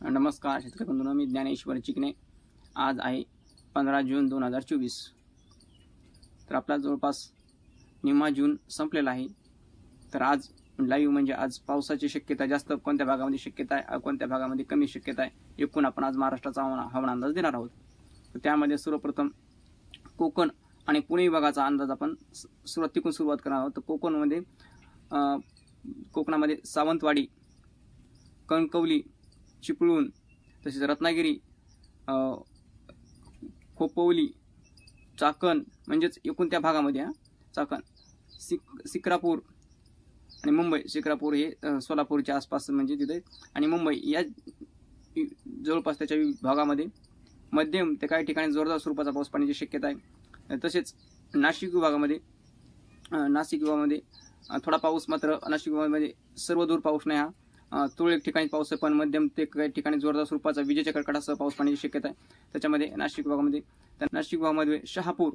नमस्कार शेतकरी बंधूंनो, मी ज्ञानेश्वर चिकणे। आज आहे 15 जून 2024। तर आपला जवळपास निम्मा जून संपलेला आहे। तर आज लाईव्ह म्हणजे आज पावसाची शक्यता जास्त कोणत्या भागामध्ये शक्यता आहे, कोणत्या भागामध्ये कमी शक्यता आहे, एकूण आपण आज महाराष्ट्राचा हवामान अंदाज देणार आहोत। तर त्यामध्ये सर्वप्रथम कोकण आणि पुणे विभागाचा अंदाज आपण सुरुवात करणार आहोत। तर कोकणामध्ये सावंतवाडी, कणकवली, चिपळूण, तसेच रत्नागिरी, खोपोली, चाकण म्हणजेच एकूण त्या भागामध्ये चाकण, सिक्रापूर आणि मुंबई। सिक्रापूर हे सोलापूरच्या आसपास म्हणजे तिथे, आणि मुंबई या जवळपास त्याच्या भागामध्ये मध्यम ते काही ठिकाणी जोरदार स्वरूपाचा पाऊस पडण्याची शक्यता आहे। तसेच नाशिक विभागामध्ये थोडा पाऊस, मात्र नाशिक विभागामध्ये सर्वदूर पाऊस नाही, तुरळक ठिकाणी पाऊस आहे, पण मध्यम ते काही ठिकाणी जोरदार स्वरूपाचा विजेच्या कडकडासह पाऊस पडण्याची शक्यता आहे त्याच्यामध्ये नाशिक विभागामध्ये शहापूर,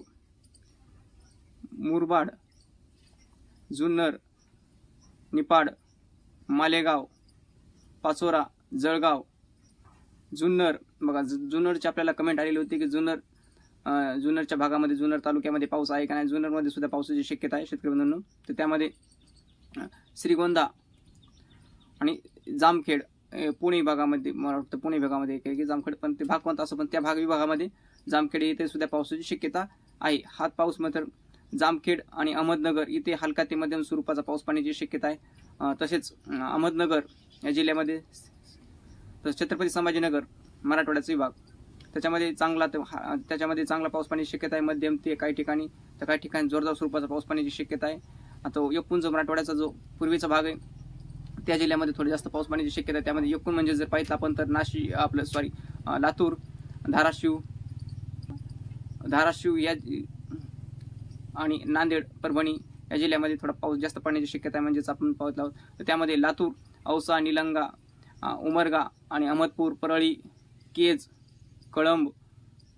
मुरबाड, जुन्नर, निपाड, मालेगाव, पाचोरा, जळगाव, जुन्नर। बघा, जुन्नरची आपल्याला कमेंट आलेली होती की जुन्नरच्या भागामध्ये, जुन्नर तालुक्यामध्ये पाऊस आहे का नाही। जुन्नरमध्ये सुद्धा पावसाची शक्यता आहे शेतकरी बंधूंनो। तर त्यामध्ये श्रीगोंदा आणि जामखेड, पुणे विभागामध्ये, मला वाटतं पुणे विभागामध्ये काही जामखेड, पण ते भाग कोणता असं, पण त्या भाग विभागामध्ये जामखेड येथे सुद्धा पावसाची शक्यता आहे। हा पाऊस मात्र जामखेड आणि अहमदनगर इथे हलका ते मध्यम स्वरूपाचा पाऊस पडण्याची शक्यता आहे। तसेच अहमदनगर या जिल्ह्यामध्ये, छत्रपती संभाजीनगर मराठवाड्याचा विभाग, त्याच्यामध्ये चांगला पाऊस पडण्याची शक्यता आहे। मध्यम ते काही ठिकाणी जोरदार स्वरूपाचा पाऊस पडण्याची शक्यता आहे। आता एकूण जो मराठवाड्याचा जो पूर्वीचा भाग आहे त्या जिल्ह्यामध्ये थोडी जास्त पाऊस पडण्याची शक्यता आहे। त्यामध्ये एकूण म्हणजे जर पाहिलं आपण तर लातूर, धाराशिव या आणि नांदेड, परभणी या जिल्ह्यामध्ये थोडा पाऊस जास्त पडण्याची शक्यता आहे। म्हणजेच आपण पाहत आहोत तर त्यामध्ये लातूर, औसा, निलंगा, उमरगा आणि अहमदपूर, परळी, केज, कळंब,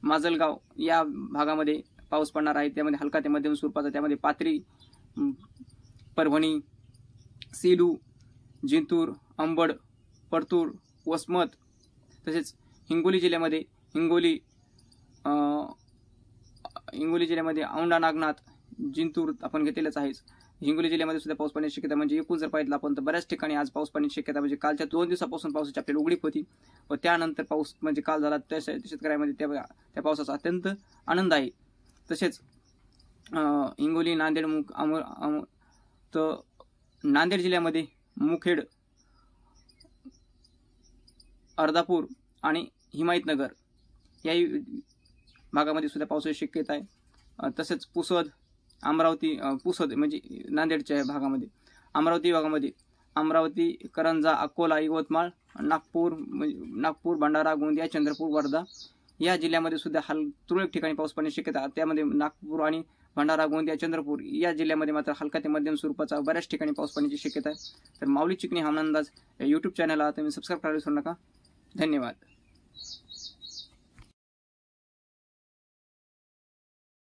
माजलगाव या भागामध्ये पाऊस पडणार आहे। त्यामध्ये हलका ते मध्यम स्वरूपाचा, त्यामध्ये पाथरी, परभणी, सेलू, जिंतूर, अंबड, परतूर, वसमत, तसेच हिंगोली जिल्ह्यामध्ये औंढा, नागनाथ, जिंतूर आपण घेतलेलंच आहेच। हिंगोली जिल्ह्यामध्ये सुद्धा पाऊस पडण्याची शक्यता, म्हणजे एकूण जर पाहिलं आपण तर बऱ्याच ठिकाणी आज पाऊस पडण्याची शक्यता, म्हणजे कालच्या 2 दिवसापासून पावसाची आपल्याला उघडीप होती व त्यानंतर पाऊस म्हणजे काल झाला, त्या शेतकऱ्यामध्ये त्या पावसाचा अत्यंत आनंद आहे। तसेच हिंगोली, नांदेड, तर नांदेड जिल्ह्यामध्ये मुखेड, अर्धापूर आणि हिमायतनगर या भागामध्ये सुद्धा पावसाची शक्यता आहे। तसेच पुसद म्हणजे नांदेडच्या भागामध्ये, अमरावती विभागामध्ये अमरावती, करंजा, अकोला, यवतमाळ, नागपूर, भंडारा, गोंदिया, चंद्रपूर, वर्धा या जिल्ह्यामध्ये सुद्धा तुरळक ठिकाणी पाऊस पडण्याची शक्यता आहे। त्यामध्ये नागपूर आणि भंडारा, गोंदिया, चंद्रपूर या जिल्ह्यामध्ये मात्र हलका ते मध्यम स्वरूपाचा बऱ्याच ठिकाणी पाऊस पडण्याची शक्यता आहे। तर माऊली चिकणी हवामान अंदाज या यूट्यूब चॅनलला तुम्ही सबस्क्राईब करायला विसरू नका। धन्यवाद।